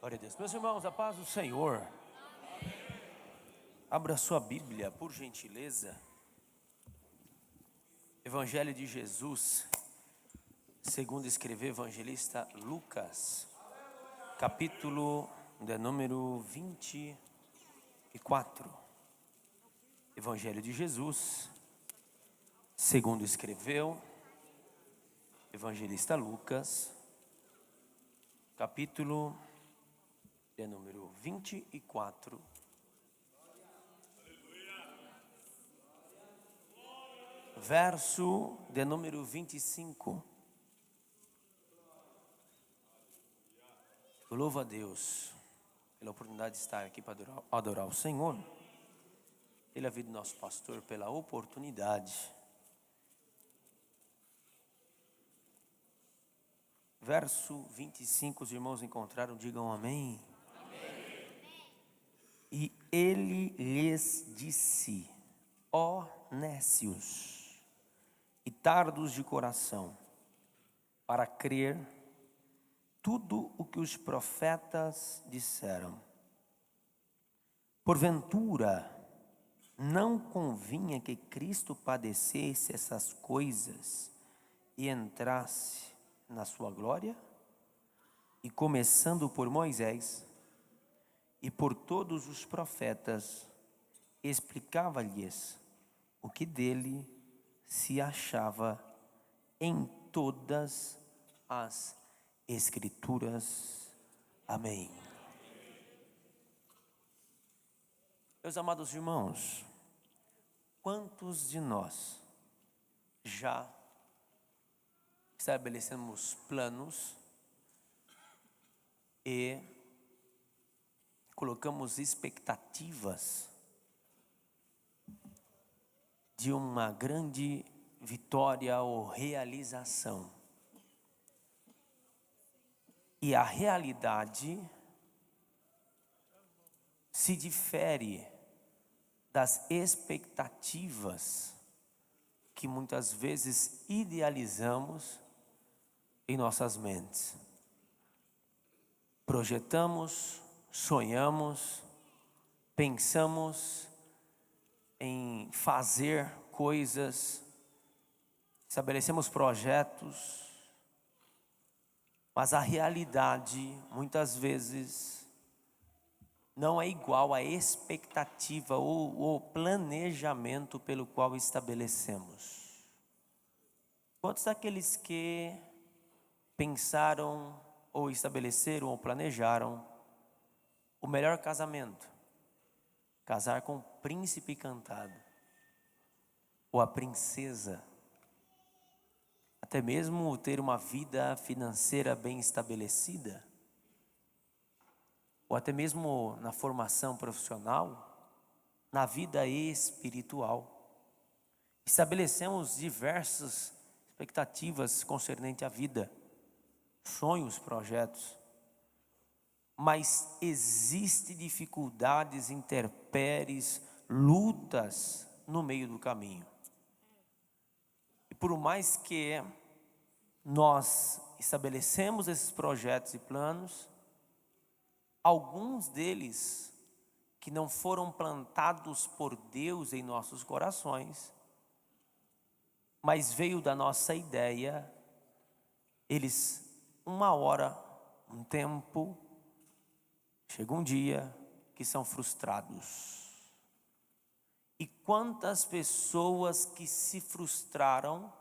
Glória a Deus. Meus irmãos, a paz do Senhor. Abra sua Bíblia, por gentileza. Evangelho de Jesus, segundo escreveu o evangelista Lucas, capítulo de número 24. Evangelho de Jesus, segundo escreveu evangelista Lucas, capítulo de número 24. Verso de número 25. Eu louvo a Deus pela oportunidade de estar aqui para adorar o Senhor, pela vida do nosso pastor, pela oportunidade. Verso 25, os irmãos encontraram, digam amém. E ele lhes disse: ó nécios e tardos de coração, para crer tudo o que os profetas disseram. Porventura, não convinha que Cristo padecesse essas coisas e entrasse na sua glória? E começando por Moisés e por todos os profetas, explicava-lhes o que dele se achava em todas as Escrituras. Amém. Meus amados irmãos, quantos de nós já estabelecemos planos e colocamos expectativas de uma grande vitória ou realização, e a realidade se difere das expectativas que muitas vezes idealizamos em nossas mentes? Projetamos, sonhamos, pensamos em fazer coisas, estabelecemos projetos, mas a realidade muitas vezes não é igual à expectativa ou planejamento pelo qual estabelecemos. Quantos daqueles que pensaram ou estabeleceram ou planejaram o melhor casamento, casar com o príncipe encantado ou a princesa, até mesmo ter uma vida financeira bem estabelecida, ou até mesmo na formação profissional, na vida espiritual, estabelecemos diversas expectativas concernente à vida, sonhos, projetos, mas existem dificuldades, intempéries, lutas no meio do caminho. E por mais que nós estabelecemos esses projetos e planos, alguns deles que não foram plantados por Deus em nossos corações, mas veio da nossa ideia, eles, uma hora, um tempo, chega um dia que são frustrados. E quantas pessoas que se frustraram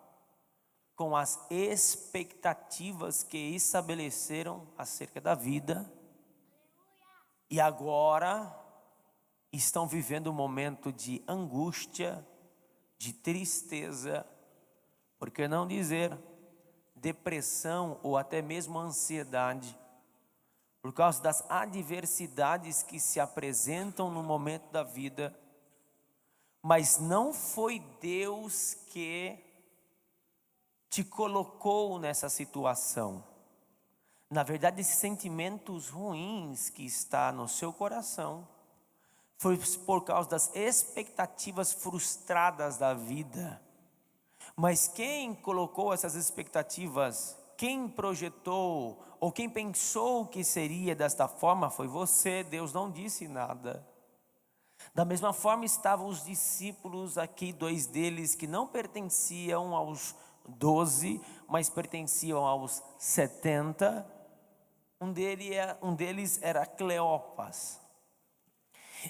com as expectativas que estabeleceram acerca da vida e agora estão vivendo um momento de angústia, de tristeza, por que não dizer depressão ou até mesmo ansiedade, por causa das adversidades que se apresentam no momento da vida. Mas não foi Deus que te colocou nessa situação. Na verdade, esses sentimentos ruins que está no seu coração foi por causa das expectativas frustradas da vida. Mas quem colocou essas expectativas quem projetou ou quem pensou que seria desta forma foi você. Deus não disse nada. Da mesma forma estavam os discípulos aqui, 2 deles que não pertenciam aos 12, mas pertenciam aos 70. Um deles era Cleopas.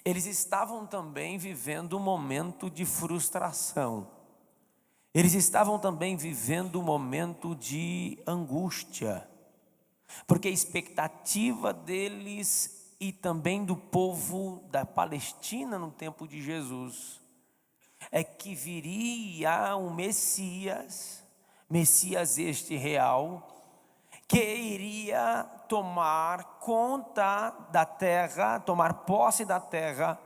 Eles estavam também vivendo um momento de frustração. Eles estavam também vivendo um momento de angústia, porque a expectativa deles e também do povo da Palestina no tempo de Jesus é que viria um Messias este real, que iria tomar conta da terra, tomar posse da terra,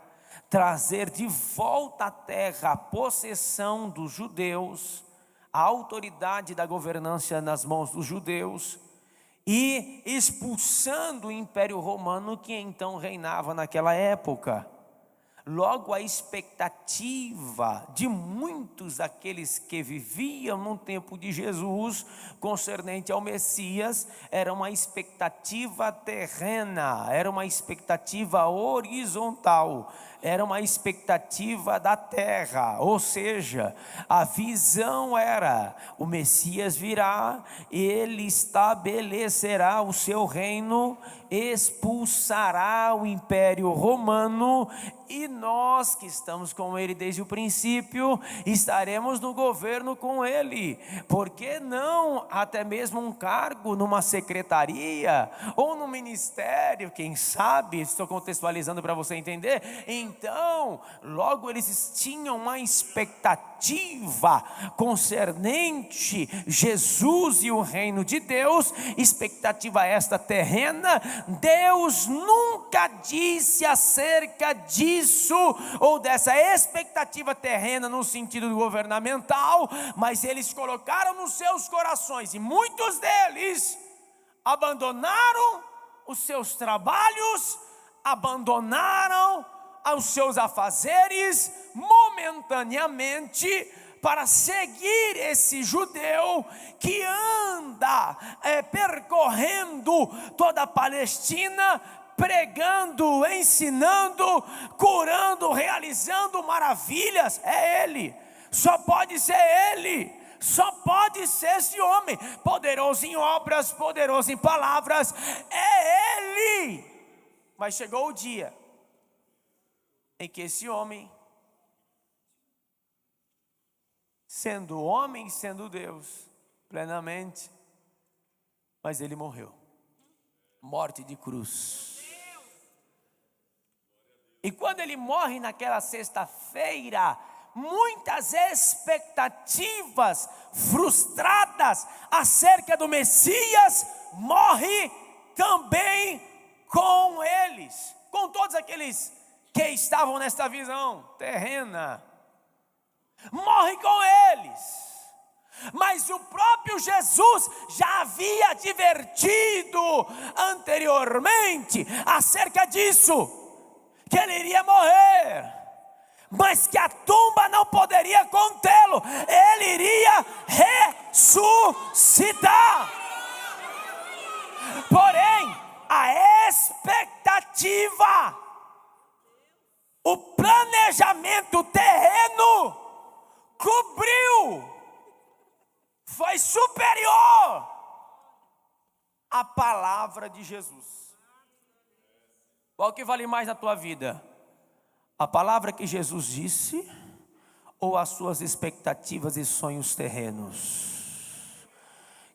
trazer de volta à terra a possessão dos judeus, a autoridade da governança nas mãos dos judeus, e expulsando o Império Romano que então reinava naquela época. Logo, a expectativa de muitos daqueles que viviam no tempo de Jesus, concernente ao Messias, era uma expectativa terrena, era uma expectativa horizontal, era uma expectativa da terra. Ou seja, a visão era: o Messias virá, ele estabelecerá o seu reino, expulsará o Império Romano, e nós que estamos com ele desde o princípio, estaremos no governo com ele. Por que não até mesmo um cargo numa secretaria ou no ministério, quem sabe? Estou contextualizando para você entender. Então, logo eles tinham uma expectativa concernente Jesus e o reino de Deus, expectativa esta terrena. Deus nunca disse acerca disso, ou dessa expectativa terrena no sentido governamental, mas eles colocaram nos seus corações, e muitos deles abandonaram os seus trabalhos, abandonaram os seus afazeres momentaneamente, para seguir esse judeu que anda percorrendo toda a Palestina, pregando, ensinando, curando, realizando maravilhas. É ele, só pode ser ele, só pode ser esse homem, poderoso em obras, poderoso em palavras, é ele. Mas chegou o dia em que esse homem, sendo homem, sendo Deus plenamente, mas ele morreu, morte de cruz. E quando ele morre naquela sexta-feira, muitas expectativas frustradas acerca do Messias morre também com eles, com todos aqueles que estavam nesta visão terrena, morre com eles. Mas o próprio Jesus já havia advertido anteriormente acerca disso, que ele iria morrer, mas que a tumba não poderia contê-lo, ele iria ressuscitar. Porém, a expectativa, o planejamento terreno cobriu, foi superior à palavra de Jesus. Qual que vale mais na tua vida? A palavra que Jesus disse, ou as suas expectativas e sonhos terrenos?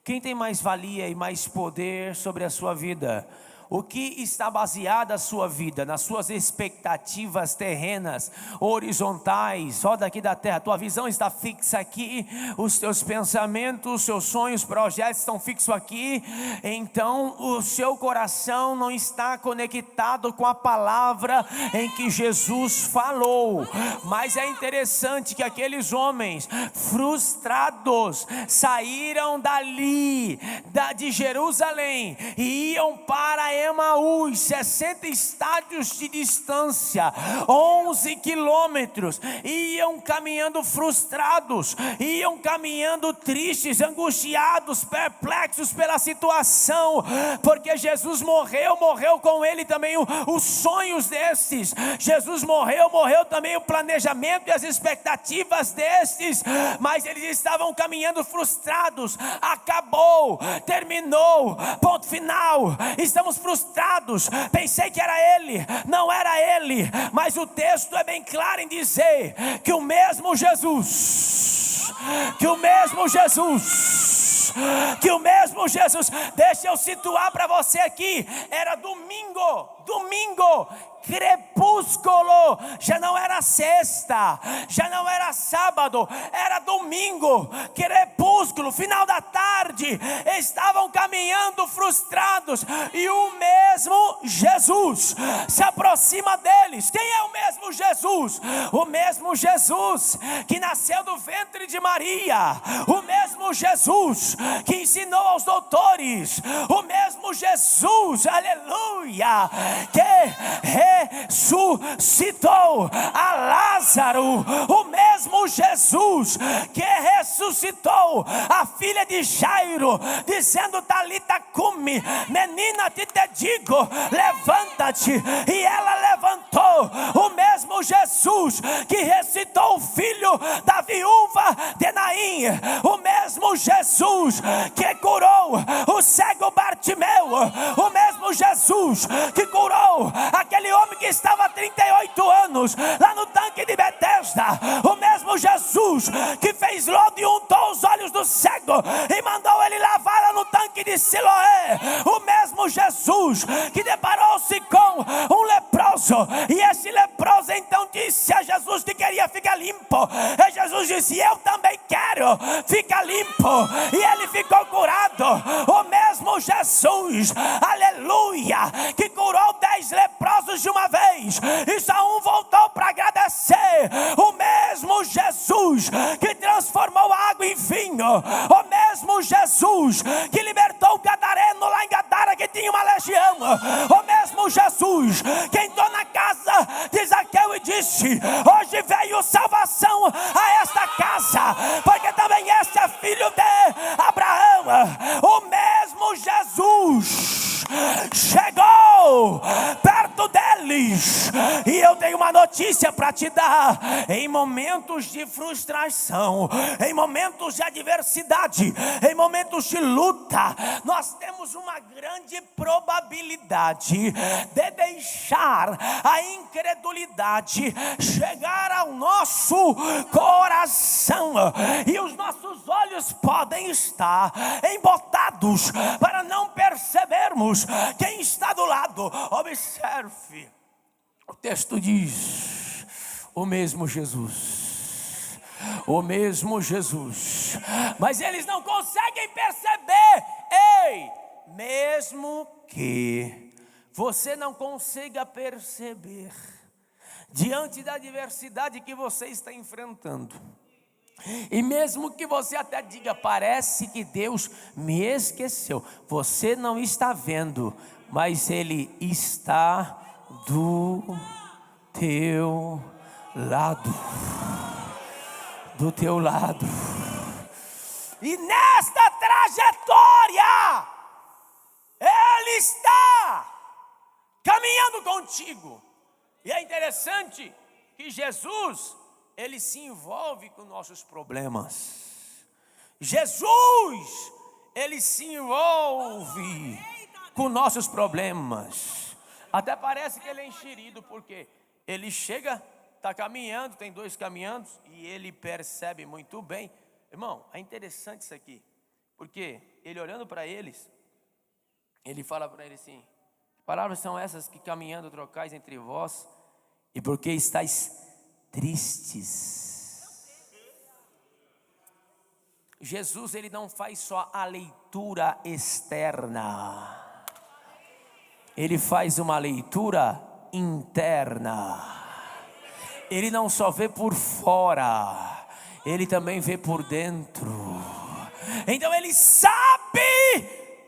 Quem tem mais valia e mais poder sobre a sua vida? O que está baseada a sua vida? Nas suas expectativas terrenas, horizontais, só daqui da terra. Tua visão está fixa aqui, os teus pensamentos, os seus sonhos, projetos estão fixos aqui. Então o seu coração não está conectado com a palavra em que Jesus falou. Mas é interessante que aqueles homens frustrados saíram dali, de Jerusalém, e iam para Emaús, 60 estádios de distância, 11 quilômetros, iam caminhando frustrados, iam caminhando tristes, angustiados, perplexos pela situação, porque Jesus morreu com ele também os sonhos destes. Jesus morreu também o planejamento e as expectativas destes, mas eles estavam caminhando frustrados. Acabou, terminou, ponto final, estamos frustrados. Pensei que era ele, não era ele, mas o texto é bem claro em dizer que o mesmo Jesus, deixa eu situar para você aqui, era domingo, crepúsculo, já não era sexta, já não era sábado, era domingo, crepúsculo, final da tarde, estavam caminhando frustrados, e o mesmo Jesus se aproxima deles. Quem é o mesmo Jesus? O mesmo Jesus que nasceu do ventre de Maria, o mesmo Jesus que ensinou aos doutores, o mesmo Jesus, aleluia, que ressuscitou a Lázaro, o mesmo Jesus que ressuscitou a filha de Jairo, dizendo: Talita cumi, menina, te digo, levanta-te, e ela levantou. O mesmo Jesus que ressuscitou o filho da viúva de Naim, o mesmo Jesus que curou o cego Bartimeu, o mesmo Jesus que curou aquele homem que estava há 38 anos lá no tanque de Betesda, o mesmo Jesus que fez lodo e untou os olhos do cego e mandou ele lavar lá no tanque de Siloé, o mesmo Jesus que deparou-se com um leproso, e esse leproso então disse a Jesus que queria ficar limpo, e Jesus disse: eu também quero ficar limpo, e ele ficou curado. O mesmo Jesus, aleluia, que curou 10 leprosos de uma vez e só um voltou para agradecer. O mesmo Jesus que transformou a água em vinho, o mesmo Jesus que libertou o gadareno lá em Gadara, que tinha uma legião, o mesmo Jesus que entrou na casa de Zaqueu e disse: hoje veio salvação a esta casa, porque também este é filho de Abraão. O mesmo Jesus chegou perto deles, e eu tenho uma notícia para te dar: em momentos de frustração, em momentos de adversidade, em momentos de luta, nós temos uma grande probabilidade de deixar a incredulidade chegar ao nosso coração, e os nossos olhos podem estar embotados para não percebermos quem está do lado. Observe, o texto diz: o mesmo Jesus, mas eles não conseguem perceber. Ei, mesmo que você não consiga perceber, diante da adversidade que você está enfrentando, e mesmo que você até diga: parece que Deus me esqueceu, você não está vendo, mas Ele está do teu lado, e nesta trajetória Ele está caminhando contigo. E é interessante que Jesus, Ele se envolve com nossos problemas. Jesus, Ele se envolve com nossos problemas. Até parece que Ele é enxerido, porque Ele chega, está caminhando, tem 2 caminhando, e Ele percebe muito bem. Irmão, é interessante isso aqui, porque Ele olhando para eles, Ele fala para eles assim: que palavras são essas que caminhando trocais entre vós, e por que estáis tristes? Jesus, Ele não faz só a leitura externa, Ele faz uma leitura interna. Ele não só vê por fora, Ele também vê por dentro. Então Ele sabe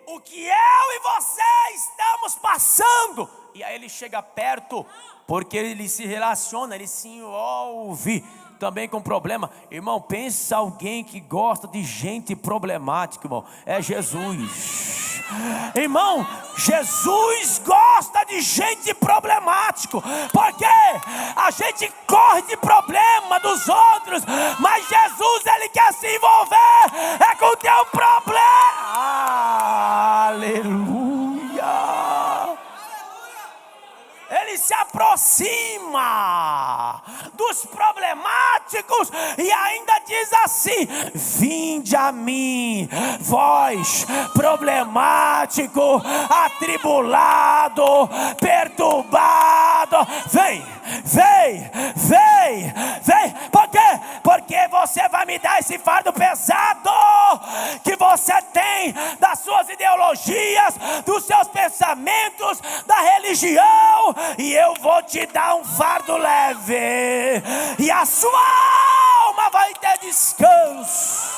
o que eu e você estamos passando. passando. E aí ele chega perto, porque ele se relaciona, ele se envolve também com problema. Irmão, pensa alguém que gosta de gente problemática, irmão. É Jesus. Irmão, Jesus gosta de gente problemático, porque a gente corre de problema dos outros, mas Jesus, ele quer se envolver com o teu problema. Aleluia. Ele se aproxima dos problemáticos e ainda diz assim: vinde a mim, vós problemático, atribulado, perturbado. Vem, vem, vem, vem. Por quê? Porque você vai me dar esse fardo pesado que você tem das suas ideologias, dos seus pensamentos, da religião, e eu vou te dar um fardo leve, e a sua alma vai ter descanso.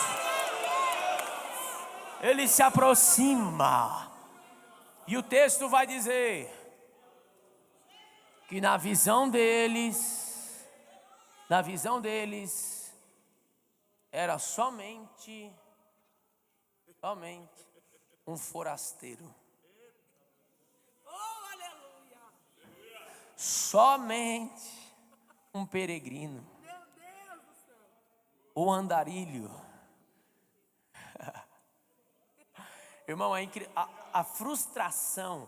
Ele se aproxima, e o texto vai dizer que na visão deles era somente um forasteiro. Somente um peregrino, o andarilho. Irmão, a frustração,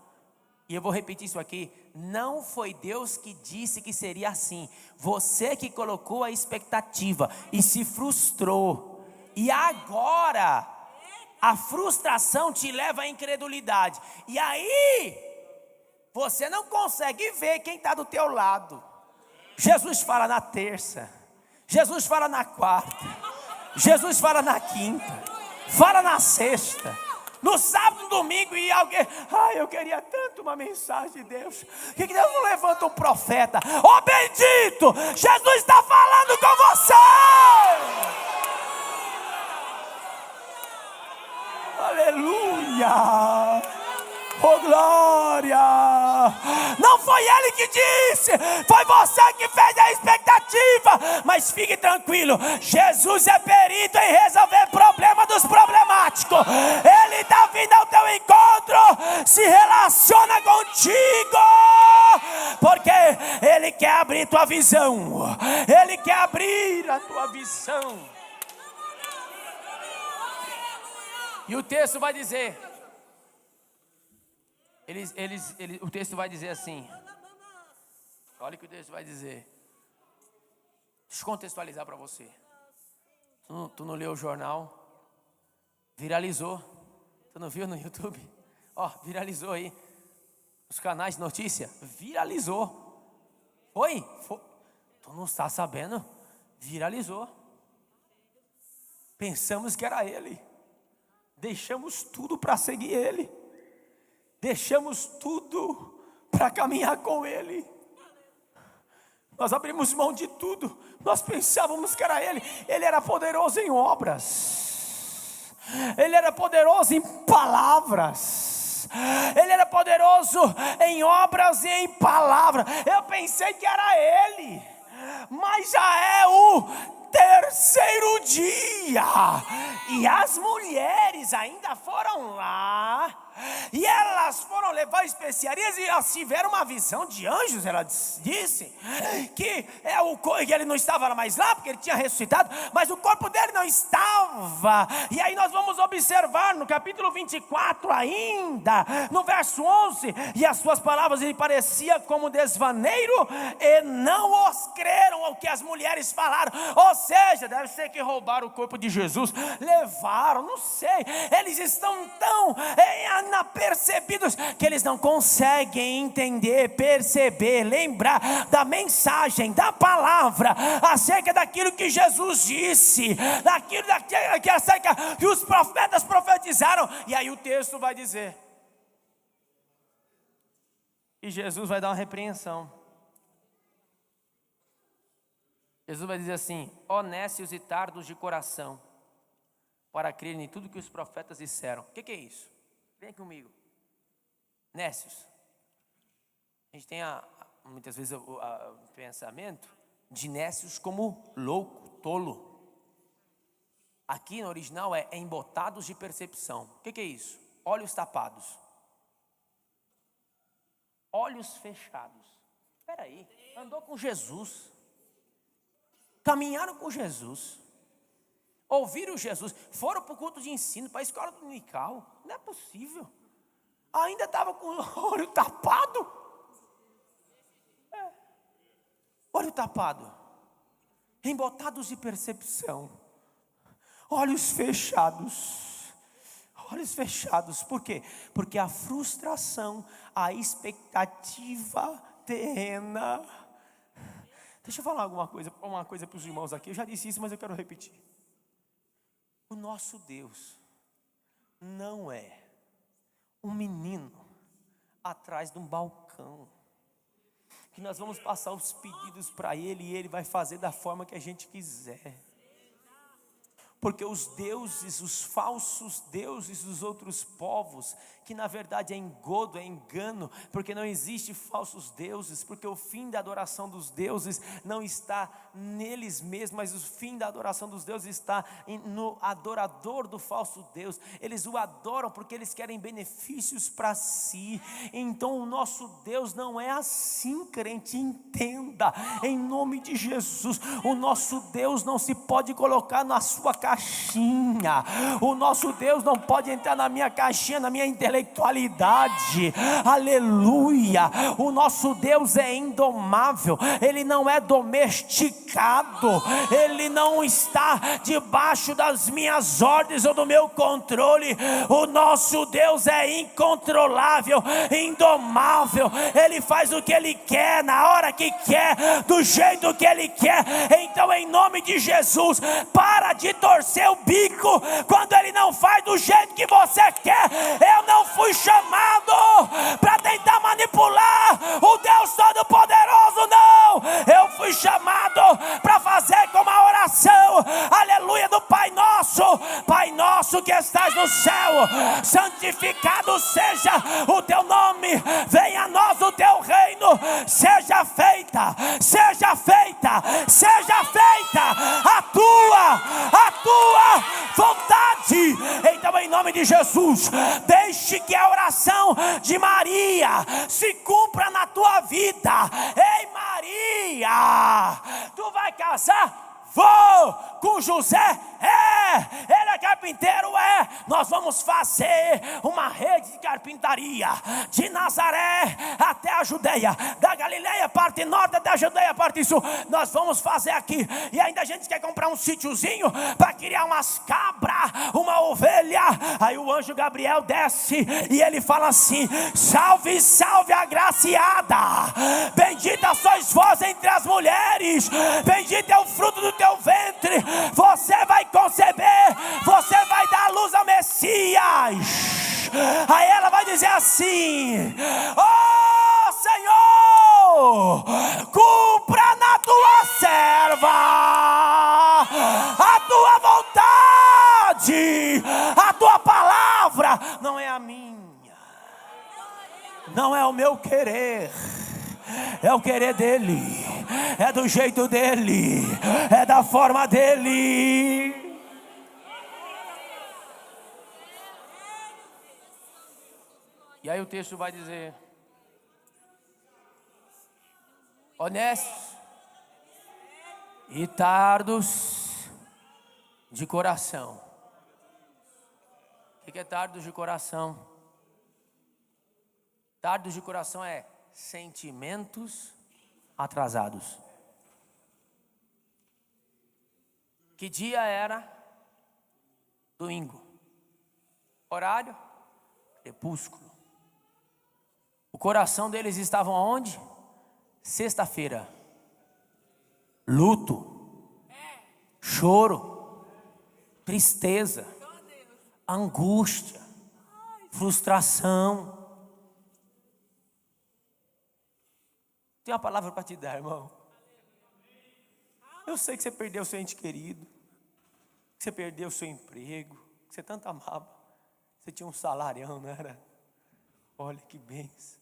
e eu vou repetir isso aqui, não foi Deus que disse que seria assim. Você que colocou a expectativa e se frustrou, e agora a frustração te leva à incredulidade, e aí você não consegue ver quem está do teu lado. Jesus fala na terça, Jesus fala na quarta, Jesus fala na quinta, fala na sexta, no sábado, no domingo, e alguém, eu queria tanto uma mensagem de Deus. Por que Deus não levanta um profeta? Oh bendito, Jesus está falando com você. Aleluia. Oh glória. Não foi ele que disse, foi você que fez a expectativa. Mas fique tranquilo, Jesus é perito em resolver problema dos problemáticos. Ele está vindo ao teu encontro, se relaciona contigo, porque ele quer abrir tua visão, ele quer abrir a tua visão. E o texto vai dizer, o texto vai dizer assim, olha o que o texto vai dizer. Deixa eu contextualizar para você. Tu não leu o jornal? Viralizou. Tu não viu no YouTube? Viralizou aí. Os canais de notícia, viralizou. Foi? Tu não está sabendo? Viralizou. Pensamos que era ele. Deixamos tudo para seguir ele. Deixamos tudo para caminhar com ele. Nós abrimos mão de tudo. Nós pensávamos que era ele. Ele era poderoso em obras. Ele era poderoso em palavras. Ele era poderoso em obras e em palavras. Eu pensei que era ele. Mas já é o terceiro dia. E as mulheres ainda foram lá. E elas foram levar especiarias e elas tiveram uma visão de anjos. Ela disse que ele não estava mais lá porque ele tinha ressuscitado, mas o corpo dele não estava. E aí nós vamos observar no capítulo 24 ainda, no verso 11: e as suas palavras lhe parecia como desvaneiro, e não os creram ao que as mulheres falaram. Ou seja, deve ser que roubaram o corpo de Jesus, levaram, não sei. Eles estão tão percebidos que eles não conseguem entender, perceber, lembrar da mensagem, da palavra, acerca daquilo que Jesus disse, daquilo que os profetas profetizaram. E aí o texto vai dizer, e Jesus vai dar uma repreensão. Jesus vai dizer assim: ó nécios e tardos de coração, para crerem em tudo que os profetas disseram. O que é isso? Vem comigo. Nécios. gente tem muitas vezes o pensamento de nécios como louco, tolo. Aqui no original é embotados de percepção. O que é isso? Olhos tapados, olhos fechados. Espera aí, andou com Jesus, caminharam com Jesus, ouviram Jesus, foram para o culto de ensino, para a escola dominical. Não é possível. Ainda estava com o olho tapado. Olho tapado, embotados de percepção, olhos fechados. Olhos fechados, por quê? Porque a frustração, a expectativa terrena. Deixa eu falar uma coisa para os irmãos aqui. Eu já disse isso, mas eu quero repetir. O nosso Deus não é um menino atrás de um balcão, que nós vamos passar os pedidos para Ele e Ele vai fazer da forma que a gente quiser. Porque os deuses, os falsos deuses dos outros povos, que na verdade é engodo, é engano, porque não existe falsos deuses, porque o fim da adoração dos deuses não está neles mesmos, mas o fim da adoração dos deuses está no adorador do falso Deus. Eles o adoram porque eles querem benefícios para si. Então o nosso Deus não é assim, crente, entenda, em nome de Jesus. O nosso Deus não se pode colocar na sua caixinha. O nosso Deus não pode entrar na minha caixinha, na minha intelectualidade. Aleluia. O nosso Deus é indomável. Ele não é domesticado. Ele não está debaixo das minhas ordens ou do meu controle. O nosso Deus é incontrolável, indomável. Ele faz o que Ele quer, na hora que quer, do jeito que Ele quer. Então, em nome de Jesus, para de torcer o bico quando Ele não faz do jeito que você quer. Eu não fui chamado para tentar manipular o Deus Todo-Poderoso, não. Eu fui chamado para fazer como a oração, aleluia, do Pai Nosso. Pai Nosso que estás no céu, santificado seja o teu nome, venha a nós o teu reino, seja feita, seja feita, seja feita a tua vontade. Então, em nome de Jesus, deixe que a oração de Maria se cumpra na tua vida. Ei, Maria, tu vai casar? Vou com José? Ele é carpinteiro? Nós vamos fazer uma rede de carpintaria de Nazaré até a Judeia, da Galileia parte norte até a Judeia parte sul. Nós vamos fazer aqui, e ainda a gente quer comprar um sítiozinho para criar umas cabras, uma ovelha. Aí o anjo Gabriel desce e ele fala assim: salve, salve agraciada, bendita sois vós entre as mulheres, bendito é o fruto do teu ventre, você vai conceber, você vai dar à luz ao Messias. Aí ela vai dizer assim: oh Senhor, cumpra na tua serva a tua vontade, a tua palavra, não é a minha, não é o meu querer, é o querer dele, é do jeito dele, é da forma dele. E aí o texto vai dizer: honestos e tardos de coração. O que é tardos de coração? Tardos de coração é sentimentos atrasados. Que dia era? Domingo. Horário? Crepúsculo. O coração deles estava aonde? Sexta-feira. Luto, choro, tristeza, angústia, frustração. Tem uma palavra para te dar, irmão. Eu sei que você perdeu o seu ente querido, que você perdeu o seu emprego, que você tanto amava. Você tinha um salarião, não era? Olha que bênção.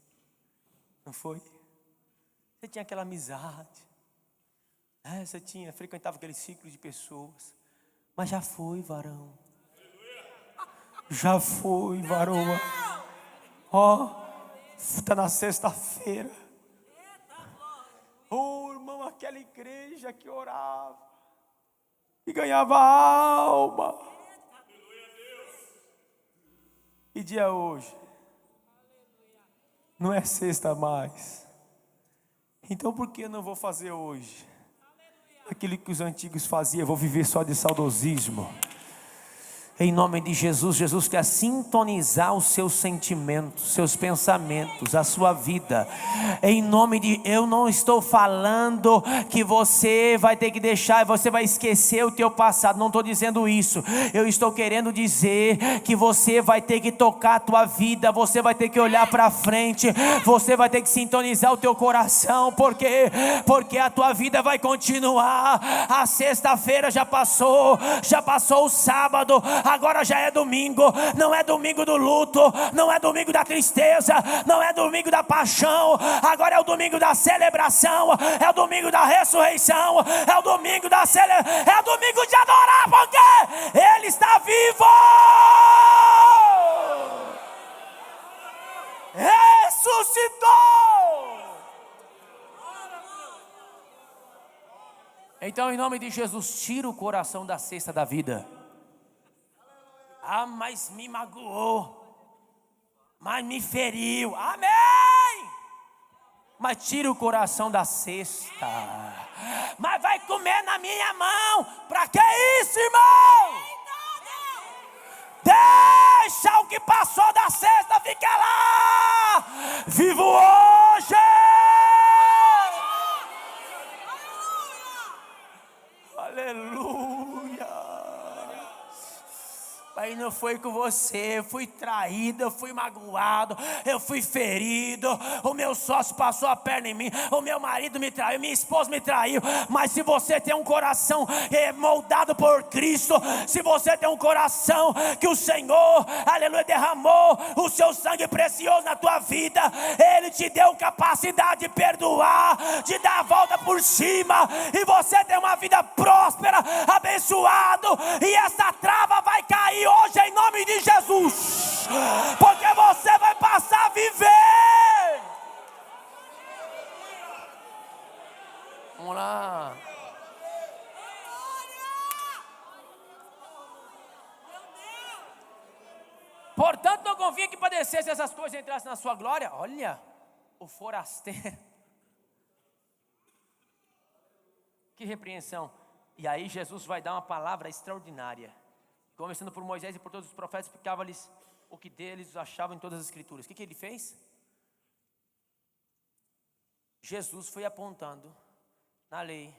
Não foi? Você tinha aquela amizade, você frequentava aquele ciclo de pessoas. Mas já foi, varão. Já foi, varoa. Está na sexta-feira. Irmão, aquela igreja que orava e ganhava alma. Que dia é hoje? Não é sexta mais. Então por que eu não vou fazer hoje aquilo que os antigos faziam? Eu vou viver só de saudosismo. Em nome de Jesus, Jesus quer sintonizar os seus sentimentos, seus pensamentos, a sua vida. Em nome de, eu não estou falando que você vai ter que deixar, você vai esquecer o teu passado. Não estou dizendo isso. Eu estou querendo dizer que você vai ter que tocar a tua vida. Você vai ter que olhar para frente. Você vai ter que sintonizar o teu coração, porque a tua vida vai continuar. A sexta-feira já passou o sábado. Agora já é domingo, não é domingo do luto, não é domingo da tristeza, não é domingo da paixão, agora é o domingo da celebração, é o domingo da ressurreição, é o domingo é o domingo de adorar, porque Ele está vivo! Ressuscitou! Então, em nome de Jesus, tira o coração da cesta da vida. Mas me magoou, mas me feriu, amém. Mas tira o coração da cesta. Mas vai comer na minha mão, para que isso, irmão? Deixa o que passou da cesta, fica lá, vivo hoje. Aleluia. Aí não foi com você, eu fui traído, eu fui magoado, eu fui ferido, o meu sócio passou a perna em mim, o meu marido me traiu, minha esposa me traiu. Mas se você tem um coração moldado por Cristo, se você tem um coração que o Senhor, aleluia, derramou o seu sangue precioso na tua vida, Ele te deu capacidade de perdoar, de dar a volta por cima, e você tem uma vida próspera, abençoado, e essa trava vai cair hoje em nome de Jesus, porque você vai passar a viver. Vamos lá. Portanto, não confie que padecesse essas coisas e entrasse na sua glória. Olha, o forasteiro. Que repreensão. E aí Jesus vai dar uma palavra extraordinária. Começando por Moisés e por todos os profetas, explicava-lhes o que deles achavam em todas as escrituras. O que ele fez? Jesus foi apontando na lei,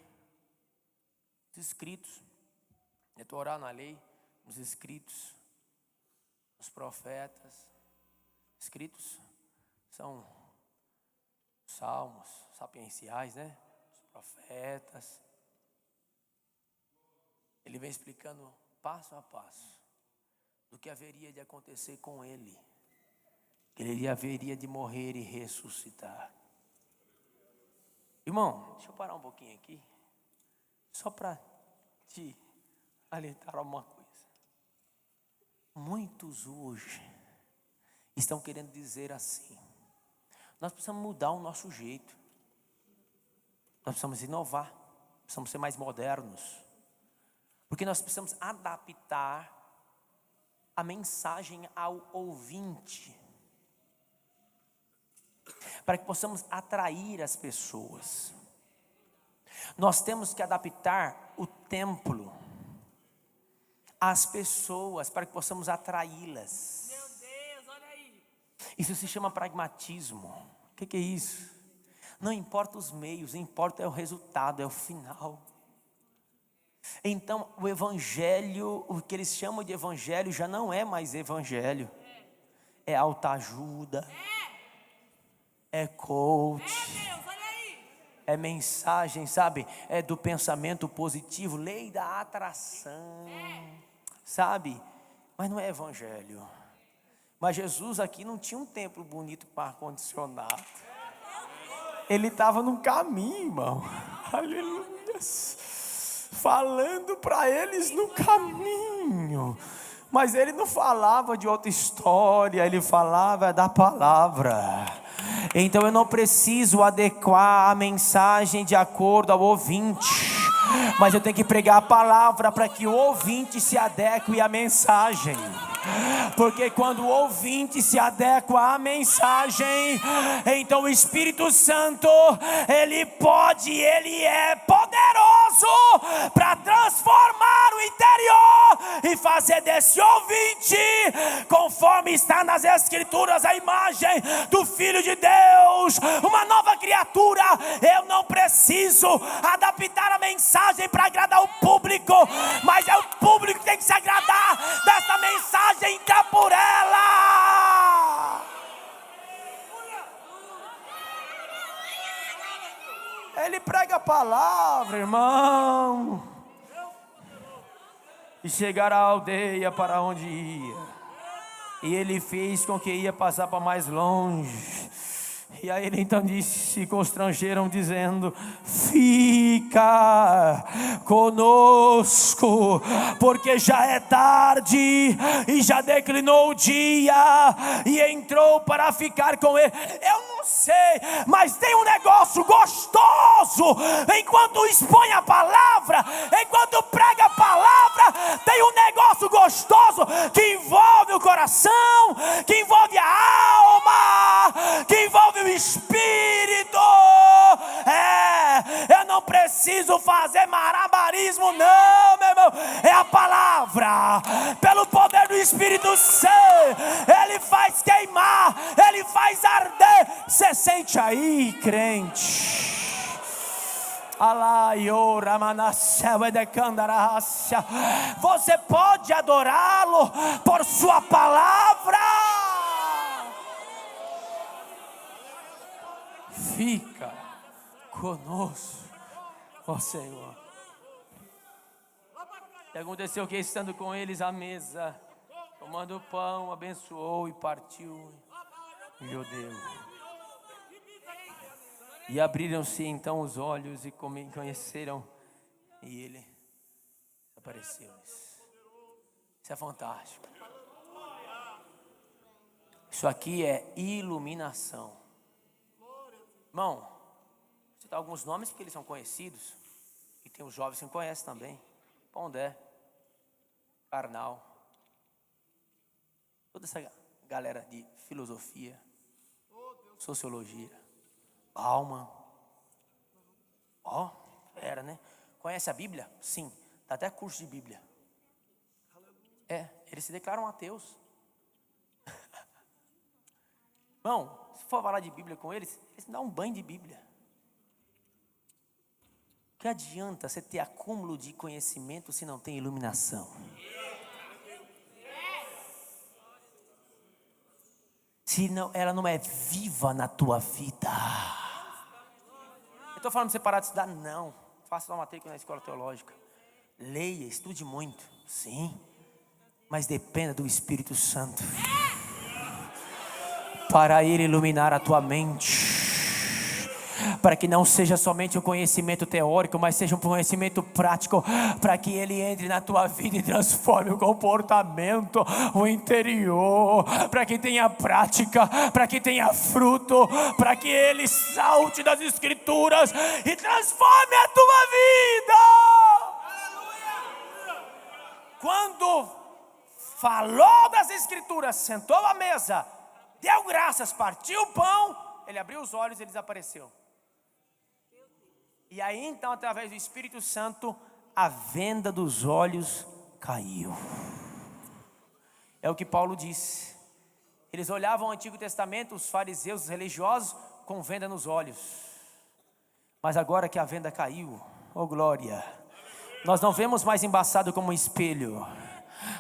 os escritos, na Torá, na lei, os escritos, os profetas. Escritos são salmos sapienciais, né? Os profetas. Ele vem explicando passo a passo do que haveria de acontecer com ele, que ele haveria de morrer e ressuscitar. Irmão, deixa eu parar um pouquinho aqui, só para te alertar alguma coisa. Muitos hoje estão querendo dizer assim: nós precisamos mudar o nosso jeito, nós precisamos inovar, precisamos ser mais modernos, porque nós precisamos adaptar a mensagem ao ouvinte, para que possamos atrair as pessoas. Nós temos que adaptar o templo às pessoas, para que possamos atraí-las. Meu Deus, olha aí. Isso se chama pragmatismo. O que é isso? Não importa os meios, importa é o resultado, é o final. Então o evangelho, o que eles chamam de evangelho, já não é mais evangelho. É autoajuda, é coach, Deus, olha aí. é mensagem, sabe? É do pensamento positivo, lei da atração, sabe? Mas não é evangelho. Mas Jesus aqui não tinha um templo bonito com ar-condicionado. Ele estava no caminho, irmão. Aleluia. Falando para eles no caminho. Mas ele não falava de outra história, ele falava da palavra. Então eu não preciso adequar a mensagem de acordo ao ouvinte, mas eu tenho que pregar a palavra para que o ouvinte se adeque à mensagem. Porque quando o ouvinte se adequa à mensagem, então o Espírito Santo, ele é poderoso para transformar o interior e fazer desse ouvinte, conforme está nas Escrituras, a imagem do Filho de Deus, uma nova criatura. Eu não preciso adaptar a mensagem para agradar o público, mas é o público que tem que se agradar dessa mensagem. Entrar por ela. Ele prega a palavra, irmão, e chegar à aldeia para onde ia, e ele fez com que ia passar para mais longe. E aí ele então disse, se constrangeram dizendo: fica conosco, porque já é tarde e já declinou o dia. E entrou para ficar com ele. Eu não sei, mas tem um negócio gostoso enquanto expõe a palavra, enquanto prega a palavra. Tem um negócio gostoso que envolve o coração, que envolve a alma, que envolve o espírito. Eu não preciso fazer malabarismo, não, meu irmão. É a palavra, pelo poder do Espírito Santo. Ele faz queimar, ele faz arder. Você sente aí, crente? Você pode adorá-lo por sua palavra. Fica conosco, ó Senhor. E aconteceu que, estando com eles à mesa, tomando o pão, abençoou e partiu e o deu. E abriram-se então os olhos e conheceram, e ele apareceu-lhes. Isso é fantástico. Isso aqui é iluminação. Irmão, vou citar alguns nomes porque eles são conhecidos, e tem os jovens que conhecem também. Pondé, Karnal, toda essa galera de filosofia, sociologia, Bauman. Era, né? Conhece a Bíblia? Sim, dá até curso de Bíblia. Eles se declaram ateus. Irmão, se for falar de Bíblia com eles dão um banho de Bíblia. Que adianta você ter acúmulo de conhecimento se não tem iluminação? Se não, ela não é viva na tua vida. Eu estou falando para você parar de estudar? Não. Faça uma matrícula na escola teológica. Leia, estude muito. Sim. Mas dependa do Espírito Santo para ele iluminar a tua mente, para que não seja somente um conhecimento teórico, mas seja um conhecimento prático, para que ele entre na tua vida e transforme o comportamento, o interior, para que tenha prática, para que tenha fruto, para que ele salte das Escrituras e transforme a tua vida. Quando falou das Escrituras, sentou à mesa, deu graças, partiu o pão, ele abriu os olhos e ele desapareceu. E aí então, através do Espírito Santo, a venda dos olhos caiu. É o que Paulo disse. Eles olhavam o Antigo Testamento, os fariseus, os religiosos, com venda nos olhos. Mas agora que a venda caiu, oh glória, nós não vemos mais embaçado como um espelho.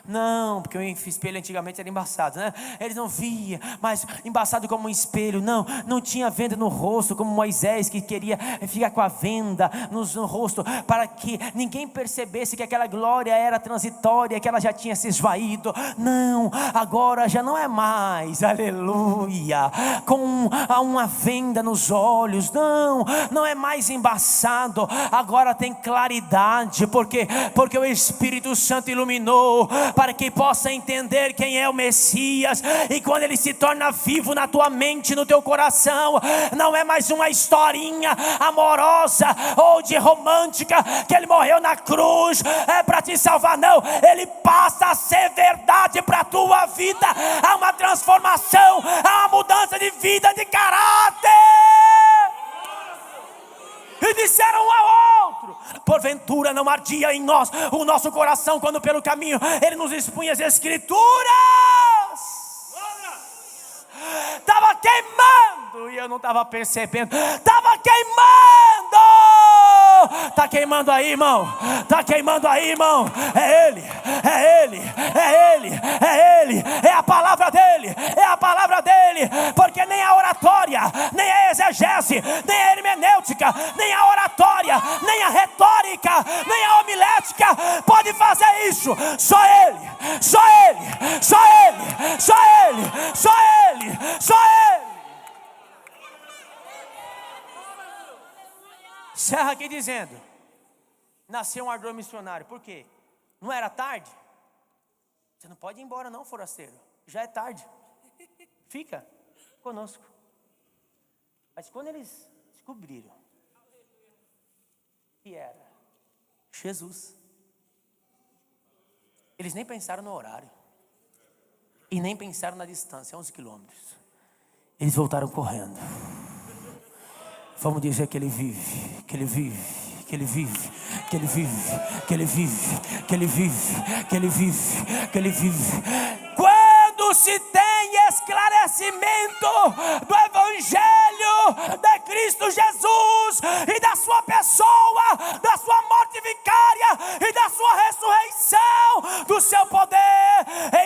Não, porque o espelho antigamente era embaçado, né? Eles não via, mas embaçado como um espelho. Não tinha venda no rosto, como Moisés, que queria ficar com a venda no rosto, para que ninguém percebesse que aquela glória era transitória, que ela já tinha se esvaído. Não, agora já não é mais, aleluia, com uma venda nos olhos. Não é mais embaçado, agora tem claridade, porque o Espírito Santo iluminou, para que possa entender quem é o Messias. E quando ele se torna vivo na tua mente, no teu coração, não é mais uma historinha amorosa ou de romântica, que ele morreu na cruz para te salvar. Não, ele passa a ser verdade para a tua vida. Há uma transformação, há uma mudança de vida, de caráter. E disseram um ao outro: porventura não ardia em nós o nosso coração, quando pelo caminho ele nos expunha as Escrituras? Estava queimando e eu não estava percebendo. Estava queimando. Está queimando aí, irmão. Está queimando aí, irmão. É Ele, é Ele, é Ele, é Ele. É a palavra dEle, é a palavra dEle. Porque nem a oratória, nem a exegese, nem a hermenêutica, nem a oratória, nem a retórica, nem a homilética pode fazer isso. Só Ele, só Ele, só Ele, só Ele, só Ele, só Ele. Encerra aqui dizendo: nasceu um ardor missionário. Por quê? Não era tarde? Você não pode ir embora não, forasteiro. Já é tarde. Fica conosco. Mas quando eles descobriram que era Jesus, eles nem pensaram no horário. E nem pensaram na distância, 11 quilômetros. Eles voltaram correndo. Vamos dizer que ele vive, que ele vive, que ele vive, que ele vive, que ele vive, que ele vive, que ele vive, que ele vive. Quando se tem esclarecimento do Evangelho de Cristo Jesus e da sua pessoa, da sua morte vicária e da sua ressurreição, do seu poder,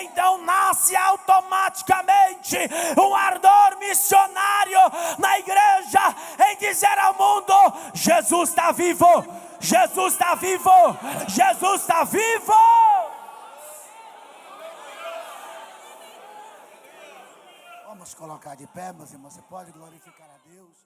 então nasce automaticamente um ardor missionário na igreja, em dizer ao mundo: Jesus está vivo, Jesus está vivo, Jesus está vivo. Vamos colocar de pé, meus irmãos. Você pode glorificar a Deus.